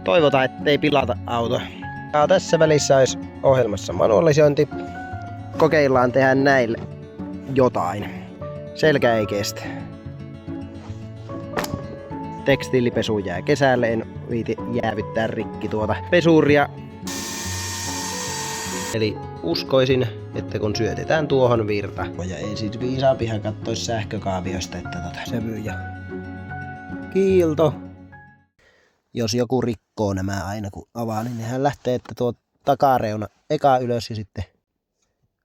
Toivotaan, ettei pilata auto. Ja tässä välissä olisi ohjelmassa manualisointi. Kokeillaan tehdä näille jotain. Selkä ei kestä. Tekstiilipesu jää kesälle, en viiti jäävyttää rikki tuota pesuria. Eli uskoisin, että kun syötetään tuohon virta, ja ei siis viisaampihan kattois sähkökaaviosta, että sävy ja kiilto. Jos joku rikkoo nämä aina kun avaa, niin nehän lähtee, että tuo takareuna eka ylös ja sitten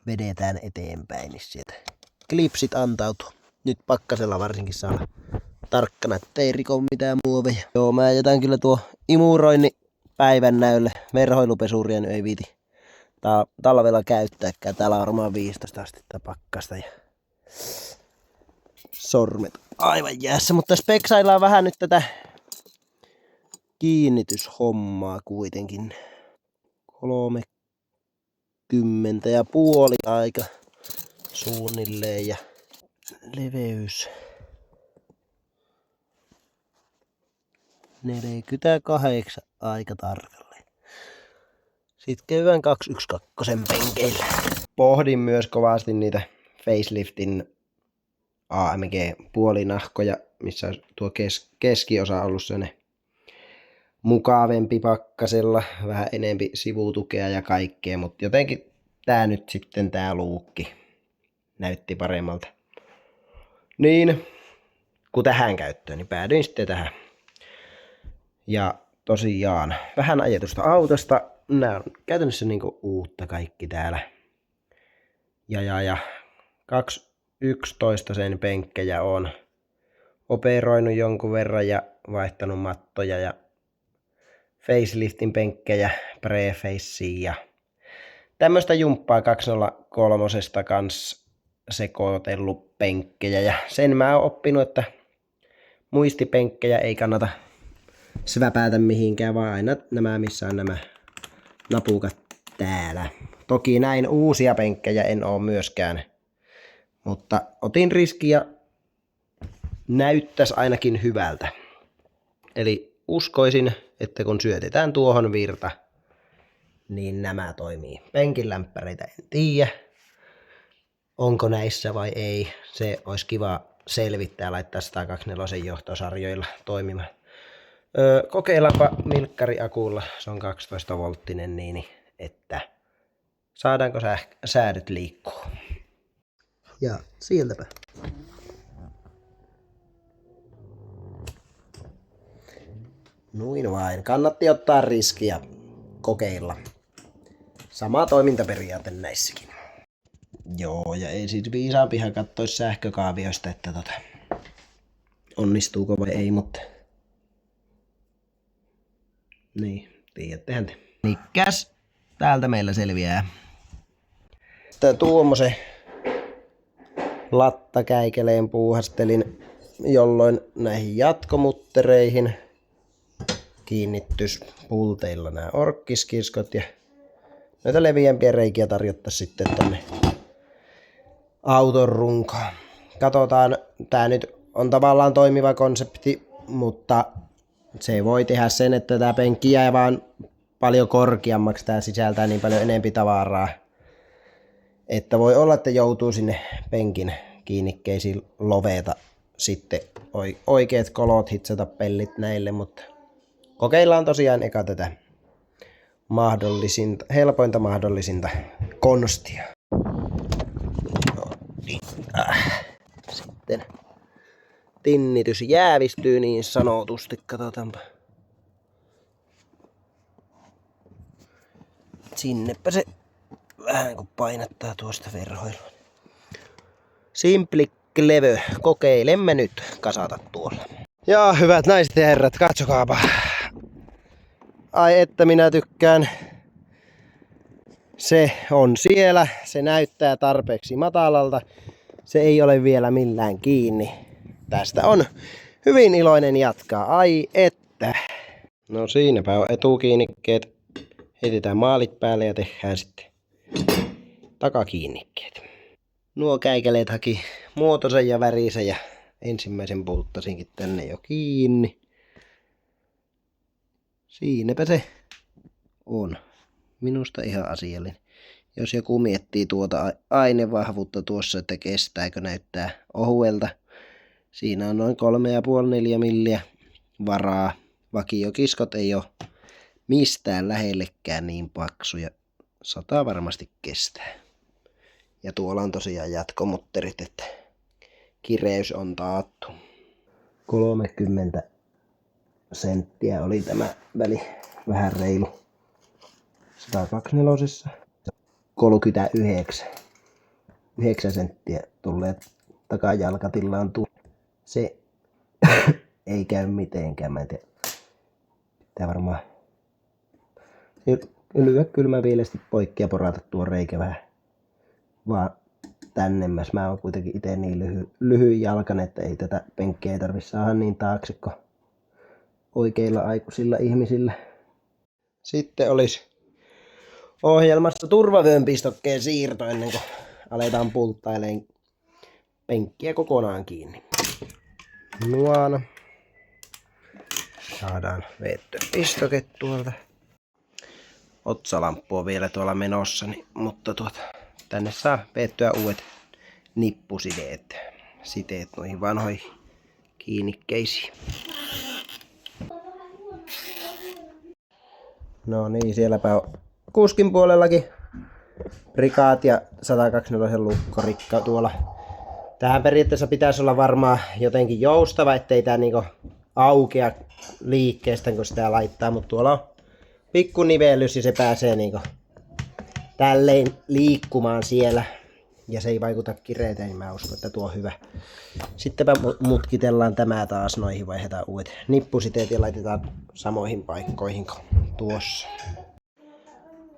vedetään eteenpäin, niin sieltä klipsit antautuu. Nyt pakkasella varsinkin saa olla tarkkana, ettei riko mitään muoveja. Joo, mä jätän kyllä tuo imuroinnin päivän näylle. Verhoilupesuria ei viiti talvella käyttääkään. Täällä on varmaan 15 astetta pakkasta ja sormet aivan jäässä. Mutta speksaillaan vähän nyt tätä kiinnityshommaa kuitenkin. 30,5 aika suunnilleen ja leveys 48 aika tarkalleen. Sitten kevään 212 penkeillä. Pohdin myös kovasti niitä faceliftin AMG puolinahkoja, missä on tuo keskiosa ollut sellainen mukavempi pakkasella, vähän enempi sivutukea ja kaikkea, mutta jotenkin tää luukki näytti paremmalta. Niin, kun tähän käyttöön, niin päädyin sitten tähän. Ja tosiaan, vähän ajatusta autosta. Nää on käytännössä niinku uutta kaikki täällä. Ja 211 sen penkkejä on operoinut jonkun verran ja vaihtanut mattoja ja faceliftin penkkejä, prefacea ja tämmöstä jumppaa 203 kans sekoitellut penkkejä. Ja sen mä oon oppinut, että muistipenkkejä ei kannata sväpäätä mihinkään, vaan aina nämä, missä on nämä napukat täällä. Toki näin uusia penkkejä en oo myöskään, mutta otin riski ja näyttäisi ainakin hyvältä. Eli uskoisin, että kun syötetään tuohon virta, niin nämä toimii. Penkin lämpäreitä en tiedä, onko näissä vai ei. Se olisi kiva selvittää, laittaa 124 johtosarjoilla toimimaan. Kokeillaanpa milkkariakulla, se on 12 volttinen, niin että saadaanko säädöt liikkuu. Ja sieltäpä. Noin vain. Kannatti ottaa riskiä kokeilla. Sama toimintaperiaate näissäkin. Joo, ja ei sit viisaampihan kattois sähkökaavioista, että onnistuuko vai ei, mutta niin, tiedättehän te. Nikäs, täältä meillä selviää. Tuommoisen lattakäikeleen puuhastelin, jolloin näihin jatkomuttereihin kiinnittyis pulteilla nämä orkkiskiskot ja noita leviämpiä reikiä tarjottaisiin sitten tänne auton runkoon. Katsotaan, tää nyt on tavallaan toimiva konsepti, mutta se voi tehdä sen, että tää penkki jää vaan paljon korkeammaksi, tää sisältää niin paljon enempi tavaraa, että voi olla, että joutuu sinne penkin kiinnikkeisiin loveta sitten oikeat kolot, hitsata pellit näille, mutta kokeillaan tosiaan eka tätä helpointa mahdollisinta konstia. No, niin. Sitten tinnitys jäävistyy niin sanotusti, katsotaanpa. Sinnepä se vähän kun painattaa tuosta verhoilua. Simpli Clever, kokeilemme nyt kasata tuolla. Ja hyvät naiset ja herrat, katsokaapa. Ai että minä tykkään. Se on siellä, se näyttää tarpeeksi matalalta. Se ei ole vielä millään kiinni. Tästä on hyvin iloinen jatkaa. Ai että. No siinäpä on etukiinnikkeet. Heitetään maalit päälle ja tehdään sitten takakiinnikkeet. Nuo käikeleet haki muotonsa ja värisen ja ensimmäisen pulttasinkin tänne jo kiinni. Siinäpä se on. Minusta ihan asiallinen. Jos joku miettii tuota ainevahvuutta tuossa, että kestääkö, näyttää ohuelta. Siinä on noin 3,5-4 milliä varaa. Vakiokiskot ei ole mistään lähellekään niin paksuja. 100 varmasti kestää. Ja tuolla on tosiaan jatkomutterit, että kireys on taattu. 30 senttiä oli tämä väli, vähän reilu. 124. 39. 9 senttiä tulee takajalkatillaan. Se ei käy mitenkään. Mä en tiedä. Pitää varmaan lyödä kylmäviilesti poikki ja porata tuo reikä vähän vaan tännemmäs. Mä oon kuitenkin itse niin lyhyin jalkainen, että ei tätä penkkiä ei tarvitse saada niin taakse kuin oikeilla aikuisilla ihmisillä. Sitten olisi ohjelmassa turvavyönpistokkeen siirto ennen kuin aletaan pulttailemaan penkkiä kokonaan kiinni. Nuana. Saadaan veettyä pistoke tuolta. Otsalamppu on vielä tuolla menossa, mutta tänne saa veettyä uudet nippusiteet. Siteet noihin vanhoihin kiinnikkeisiin. No niin, sielläpä on kuskin puolellakin Prikaat ja 120 lukkorikka tuolla. Tähän periaatteessa pitäisi olla varmaan jotenkin joustava, ettei tää niinku aukea liikkeestä kun sitä laittaa, mutta tuolla on pikku nivellys ja se pääsee niinku tälleen liikkumaan siellä. Ja se ei vaikuta kireyteen, niin mä uskon, että tuo on hyvä. Sittenpä mutkitellaan tämä taas, noihin vaihdetaan uudet nippusiteet ja laitetaan samoihin paikkoihin kuin tuossa.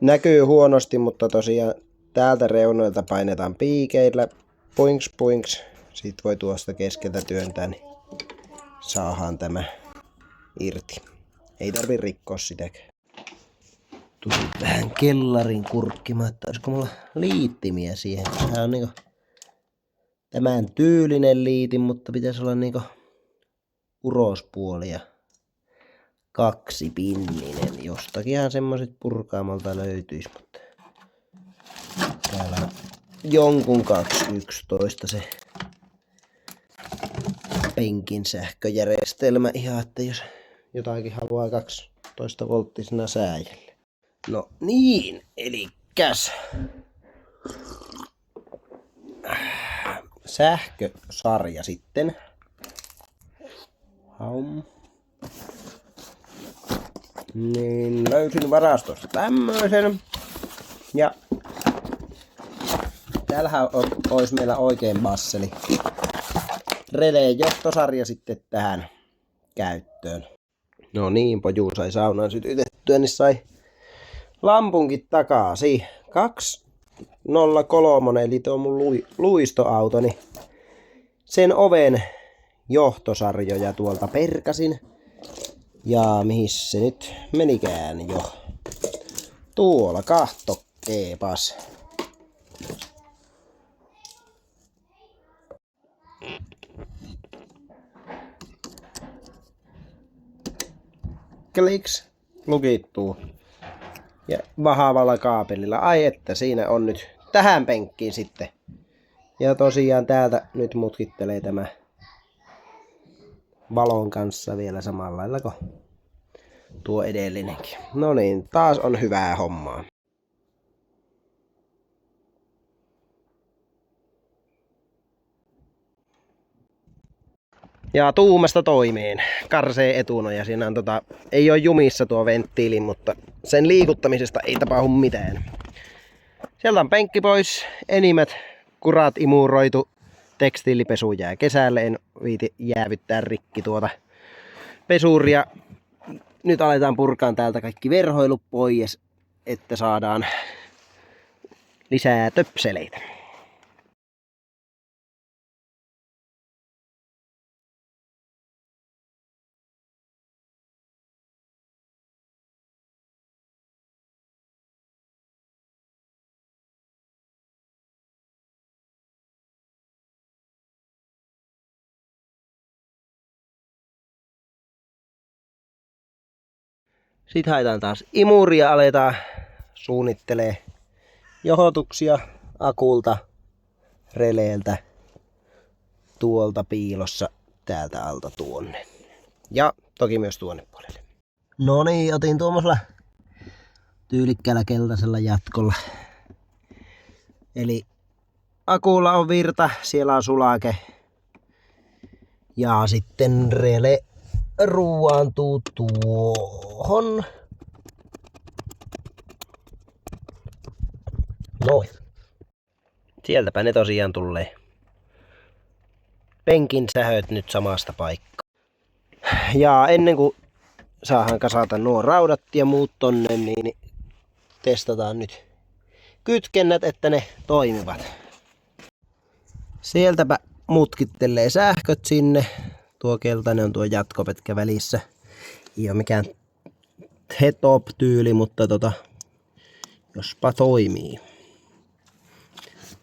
Näkyy huonosti, mutta tosiaan täältä reunoilta painetaan piikeillä. Puinks puinks. Sitten voi tuosta keskeltä työntää, niin saadaan tämä irti. Ei tarvi rikkoa sitäkään. Tuli vähän kellarin kurkkimaan, että olisiko mulla liittimiä siihen. Tää on niinku tämän tyylinen liitin, mutta pitäisi olla niinku urospuoli ja kaksipinninen. Jostakinhan semmoset purkaamolta löytyis, mutta täällä on jonkun 211 se penkin sähköjärjestelmä ihan, että jos jotakin haluaa 12 volttisena sääjälle. No niin, elikkäs sähkösarja sitten. Niin löysin varastosta tämmöisen. Ja täällähän olisi meillä oikein basseli. Releen johtosarja sitten tähän käyttöön. No niin, poju sai saunan sytytettyä, niin sai lampunkin takaisin. 203, eli tuo mun luistoauto, niin sen oven johtosarjoja tuolta perkasin. Ja mihin se nyt menikään jo? Tuolla kahtokkeepas. Kliks, lukittuu. Ja vahvalla kaapelilla. Ai että siinä on nyt tähän penkkiin sitten. Ja tosiaan täältä nyt mutkittelee tämä valon kanssa vielä samalla lailla kuin tuo edellinenkin. No niin, taas on hyvää hommaa. Ja tuumasta toimeen. Karsee etunoja. Siinä on ei ole jumissa tuo venttiili, mutta sen liikuttamisesta ei tapahdu mitään. Sieltä on penkki pois. Enimmät kurat imuroitu. Tekstiilipesu jää kesälle. En viiti jäävyttää rikki tuota pesuria. Nyt aletaan purkaan täältä kaikki verhoilut pois, että saadaan lisää töpseleitä. Sitten haetaan taas imuri ja aletaan suunnittelee johotuksia akulta, releeltä, tuolta piilossa, täältä alta tuonne. Ja toki myös tuonne puolelle. No niin, otin tuommoisella tyylikkäällä keltaisella jatkolla. Eli akulla on virta, siellä on sulake. Ja sitten rele ruuantuu tuohon. Noin. Sieltäpä ne tosiaan tulee. Penkin sähöt nyt samasta paikkaa. Ja ennen kuin saadaan kasata nuo raudat ja muut tonne, niin testataan nyt kytkennät, että ne toimivat. Sieltäpä mutkittelee sähköt sinne. Tuo keltainen on tuo jatkopätkä välissä. Ei ole mikään top tyyli, mutta jospa toimii.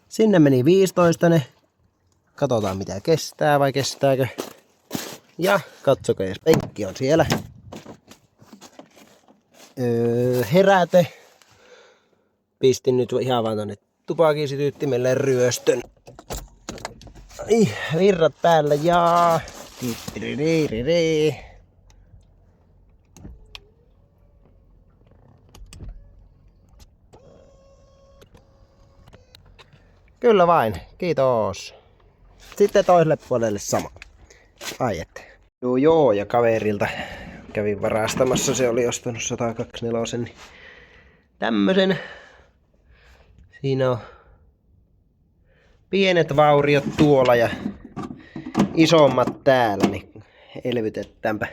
Sinne meni 15 ne. Katsotaan mitä kestää vai kestääkö. Ja katsokaa, jos penkki on siellä. Heräte. Pistin nyt ihan vaan tonne tupakinsytyttimelle ryöstön. Ai, virrat päällä ja... Kyllä vain, kiitos. Sitten toiselle puolelle sama. Ai että. Joo, ja kaverilta kävin varastamassa, se oli ostanut 124, niin tämmösen. Siinä on pienet vauriot tuolla ja isommat täällä, niin elvytetäänpä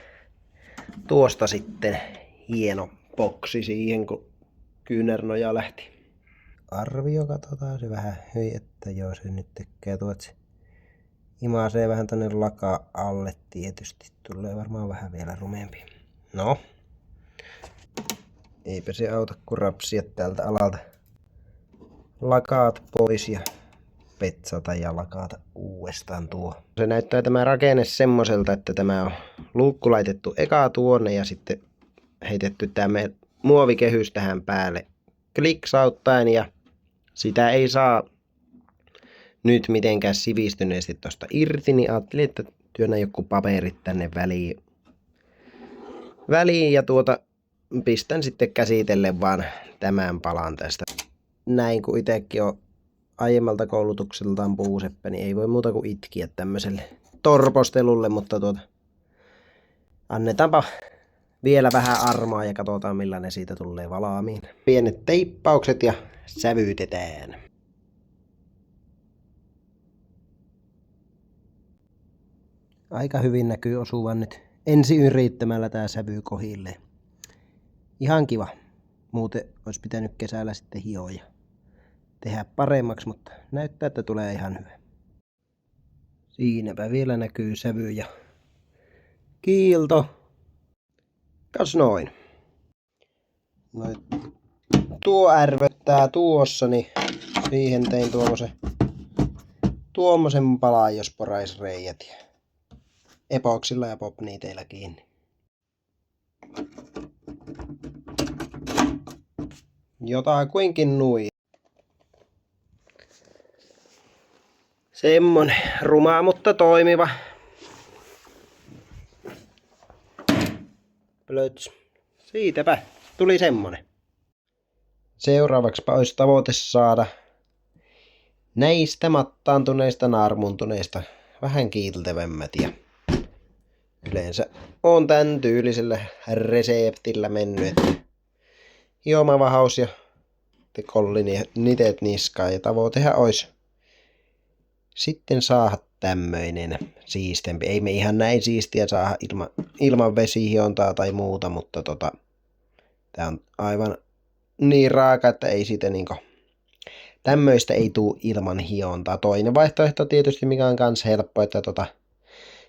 tuosta sitten hieno boksi siihen, kun kyynärnoja lähti. Arvio katsotaan se vähän, hyi, että joo se nyt tekee tuo, että se imaisee vähän tonne laka alle tietysti, tulee varmaan vähän vielä rumeempi. No, eipä se auta kun rapsia täältä alalta lakaat pois ja petsata ja lakata uudestaan tuo. Se näyttää tämä rakenne semmoiselta, että tämä on luukku laitettu eka tuonne ja sitten heitetty tämä muovikehys tähän päälle kliksauttaen ja sitä ei saa nyt mitenkään sivistyneesti tosta irti, niin ajattelin, että työnnän joku paperit tänne väliin ja pistän sitten käsitellen vaan tämän palan tästä. Näin kun itsekin on aiemmalta koulutukseltaan puuseppä, niin ei voi muuta kuin itkiä tämmöiselle torpostelulle, mutta annetaanpa vielä vähän armoa ja katsotaan millainen siitä tulee valaamiin. Pienet teippaukset ja sävytetään. Aika hyvin näkyy osuvan nyt ensi yrittämällä tää sävy kohilleen. Ihan kiva. Muuten olisi pitänyt kesällä sitten hioa ja tehdä paremmaksi, mutta näyttää, että tulee ihan hyvä. Siinäpä vielä näkyy sävy ja kiilto. Kas noin. Tuo ärvöttää tuossa, niin siihen tein tuommoisen palan, jos porais reijät. Epoksilla ja popniiteillä kiinni. Jotakuinkin nui. Semmonen ruma, mutta toimiva. Plöts. Siitäpä tuli semmonen. Seuraavaksi olisi tavoite saada näistä mattaantuneista, naarmuntuneista vähän kiiltevämmät. Ja yleensä on tän tyylisellä reseptillä mennyt, että hiomavahaus ja kolliniteet niskaan. Ja tavoitehan olisi sitten saada tämmöinen siistempi. Ei me ihan näin siistiä saada ilman vesihiontaa tai muuta, mutta tää on aivan niin raaka, että ei siitä tämmöistä ei tuu ilman hiontaa. Toinen vaihtoehto tietysti, mikä on kans helppo, että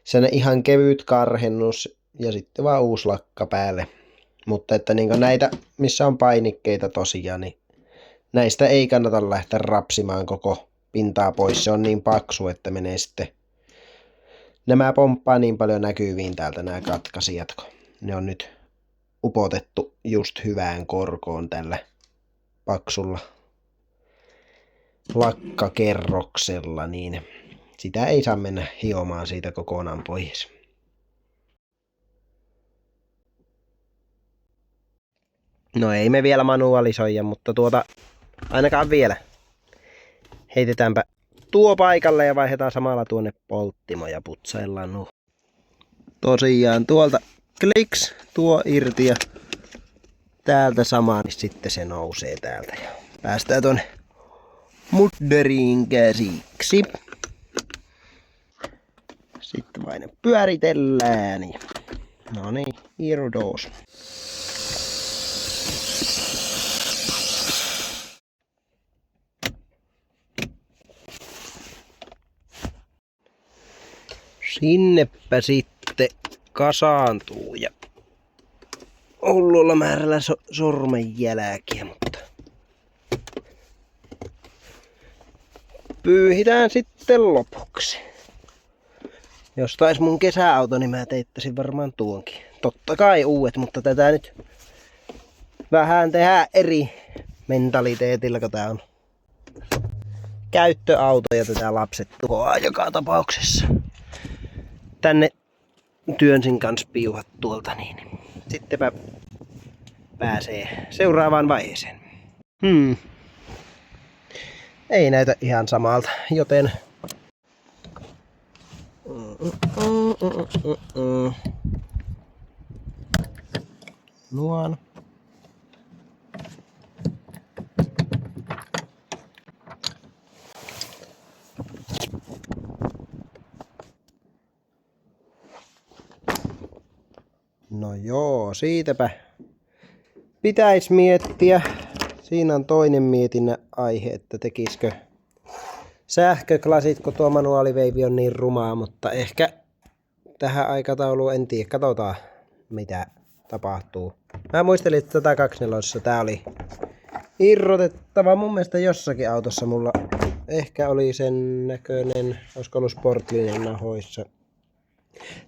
sen ihan kevyt karhennus ja sitten vaan uusi lakka päälle. Mutta että näitä, missä on painikkeita tosiaan, niin näistä ei kannata lähteä rapsimaan koko pintaa pois. Se on niin paksu, että menee sitten... Nämä pomppaa niin paljon näkyviin täältä nämä katkaisijat, kun ne on nyt upotettu just hyvään korkoon tällä paksulla lakkakerroksella, niin sitä ei saa mennä hiomaan siitä kokonaan pois. No ei me vielä manualisoida, mutta ainakaan vielä. Heitetäänpä tuo paikalle ja vaihdetaan samalla tuonne polttimo ja putsaillaan nuo. Tosiaan tuolta kliks tuo irti ja täältä sama, niin sitten se nousee täältä ja päästään tuonne mudderiin käsiksi. Sitten vain pyöritellään. No niin, irdos. Sinnepä sitten kasaantuu ja hullulla määrällä sormenjälkiä, mutta pyyhitään sitten lopuksi. Jos tais mun kesäauto, niin mä teittäisin varmaan tuonkin. Totta kai uudet, mutta tätä nyt vähän tehdään eri mentaliteetillä, kun tää on käyttöauto ja tätä lapset tuhoaa joka tapauksessa. Tänne työnsin kanssa piuhat tuolta, niin sittenpä pääsee seuraavaan vaiheeseen. Ei näytä ihan samalta, joten nuon. No joo, siitäpä pitäisi miettiä. Siinä on toinen mietinnän aihe, että tekisikö sähköklasit, kun tuo manuaaliveivi on niin rumaa, mutta ehkä tähän aikatauluun en tiedä. Katsotaan, mitä tapahtuu. Mä muistelin, että 124 tää oli irrotettava. Mun mielestä jossakin autossa mulla ehkä oli sen näköinen, olisiko ollut sportlinen nahoissa.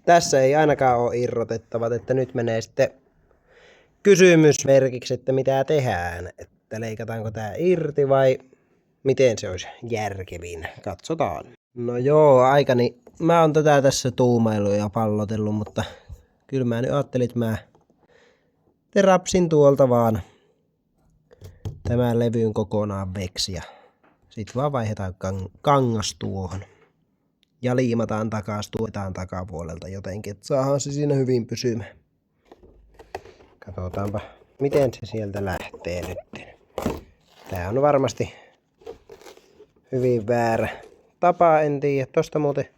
Tässä ei ainakaan ole irrotettavat, että nyt menee sitten kysymysmerkiksi, että mitä tehdään. Että leikataanko tää irti vai miten se olisi järkevin. Katsotaan. No joo, aikani. Mä oon tätä tässä tuumailu ja pallotellut, mutta kyllä mä nyt ajattelin, että mä terapsin tuolta vaan tämän levyyn kokonaan veksi ja sit vaan vaihdetaan kangas tuohon. Ja liimataan takas, tuetaan takapuolelta jotenkin, että saadaan se siinä hyvin pysymään. Katsotaanpa, miten se sieltä lähtee nyt. Tää on varmasti hyvin väärä tapa, en tiedä. Tosta muuten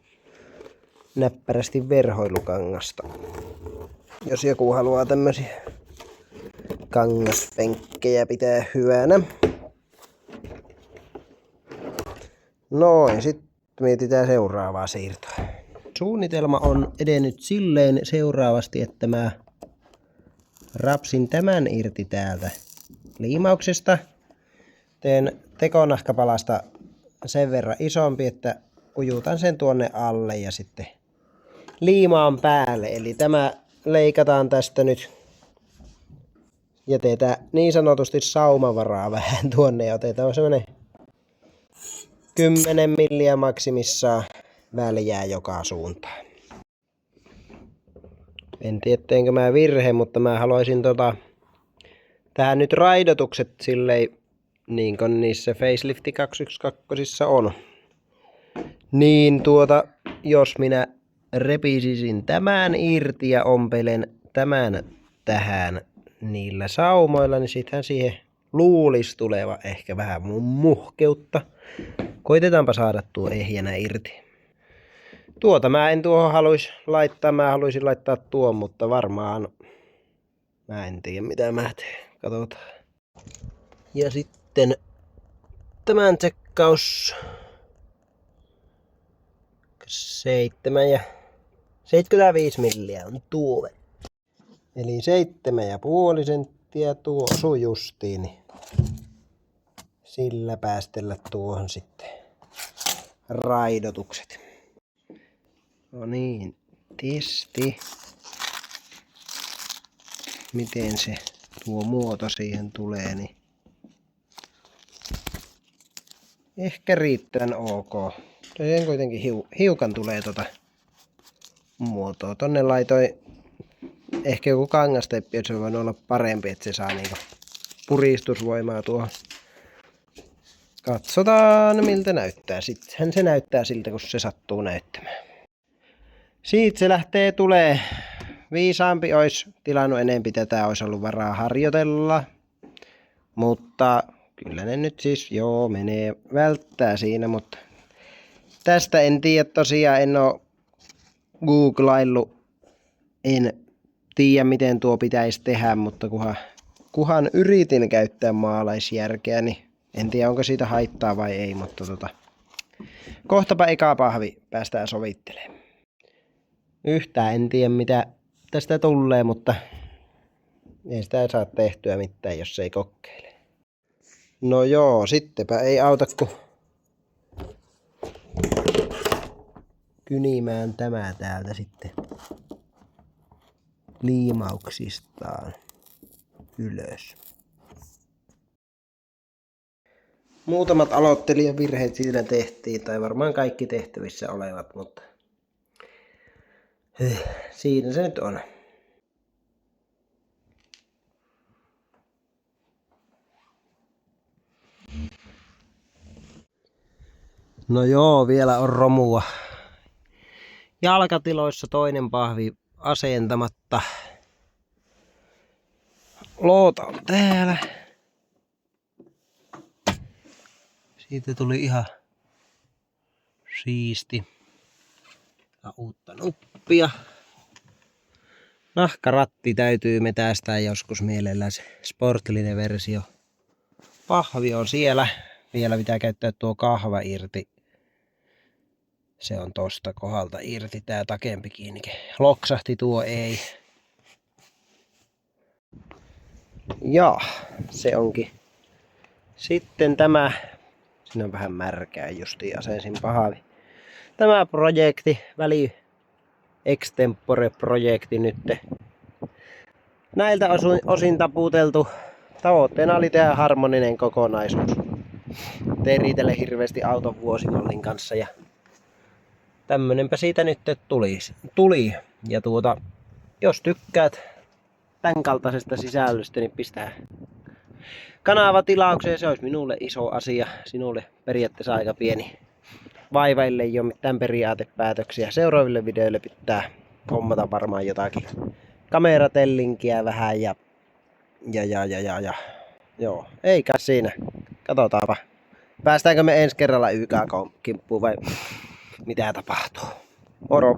näppärästi verhoilukangasta. Jos joku haluaa tämmösiä kangaspenkkejä pitää hyvänä. Noin, sitten mietitään seuraavaa siirtoa. Suunnitelma on edennyt silleen seuraavasti, että mä rapsin tämän irti täältä liimauksesta. Teen tekonahkapalasta sen verran isompi, että ujutan sen tuonne alle ja sitten liimaan päälle. Eli tämä leikataan tästä nyt. Jätetään niin sanotusti saumavaraa vähän tuonne ja otetaan semmonen 10 milliä maksimissaan väljää joka suuntaan. En tiedä teenkö mä virhe, mutta mä haluaisin tähän nyt raidotukset silleen niin kuin niissä Facelifti 212 on. Niin jos minä repisisin tämän irti ja ompelen tämän tähän niillä saumoilla, niin sittenhän siihen luulisi tuleva ehkä vähän muhkeutta. Koitetaanpa saada tuo ehjänä irti. Mä en tuohon haluisi laittaa, mä haluaisin laittaa tuon, mutta varmaan mä en tiedä mitä mä teen. Katsotaan. Ja sitten tämän tsekkaus 7 ja 75 milliä on tuo. Eli 7,5 senttiä tuo osuu justiin. Sillä päästellä tuohon sitten raidotukset. No niin, tisti. miten se tuo muoto siihen tulee, niin ehkä riittävän ok. Siihen kuitenkin hiukan tulee muotoa. Tonne laitoin ehkä joku kangasteppi, että se voi olla parempi, että se saa niinku puristusvoimaa tuohon. Katsotaan miltä näyttää. Sittenhän se näyttää siltä, kun se sattuu näyttämään. Siitä se lähtee tulee. Viisaampi olisi tilannut enempi, tätä olisi ollut varaa harjoitella. Mutta kyllä ne nyt siis menee välttää siinä, mutta tästä en tiedä tosiaan, en ole googlaillut, en tiedä miten tuo pitäisi tehdä, mutta kunhan yritin käyttää maalaisjärkeä, niin en tiedä onko siitä haittaa vai ei, mutta kohtapa eka pahvi päästään sovittelemaan. Yhtään en tiedä mitä tästä tulee, mutta ei sitä saa tehtyä mitään, jos ei kokeile. No joo, sittenpä ei auta kuin kynimään tämä täältä sitten liimauksistaan ylös. Muutamat aloittelijavirheet siinä tehtiin, tai varmaan kaikki tehtävissä olevat, mutta siinä se nyt on. No joo, vielä on romua. Jalkatiloissa toinen pahvi asentamatta. Loota on täällä. Siitä tuli ihan siisti. Ja uutta nuppia. Nahkaratti täytyy metästää joskus mielellään, se sportillinen versio. Pahvi on siellä. Vielä pitää käyttää tuo kahva irti. Se on tosta kohdalta irti, tää takempi kiinni. Loksahti tuo ei. Ja se onkin. Sitten tämä. Siinä on vähän märkää justiin, asensin pahvi. Tämä projekti, väli extempore projekti nyt. Näiltä osin taputeltu. Tavoitteena oli tehdä harmoninen kokonaisuus. Tein riitelle hirveästi auton vuosimallin kanssa ja tämmönenpä siitä nyt tuli. Ja jos tykkäät tämän kaltaisesta sisällöstä, niin pistää kanavatilaukseen, se olisi minulle iso asia. Sinulle periaatteessa aika pieni. Vaivaille ei ole mitään periaatepäätöksiä. Seuraaville videoille pitää hommata varmaan jotakin kameratellinkiä vähän ja joo, eikä siinä. Katsotaanpa. Päästäänkö me ensi kerralla YK-kimppuun vai mitä tapahtuu? Moro!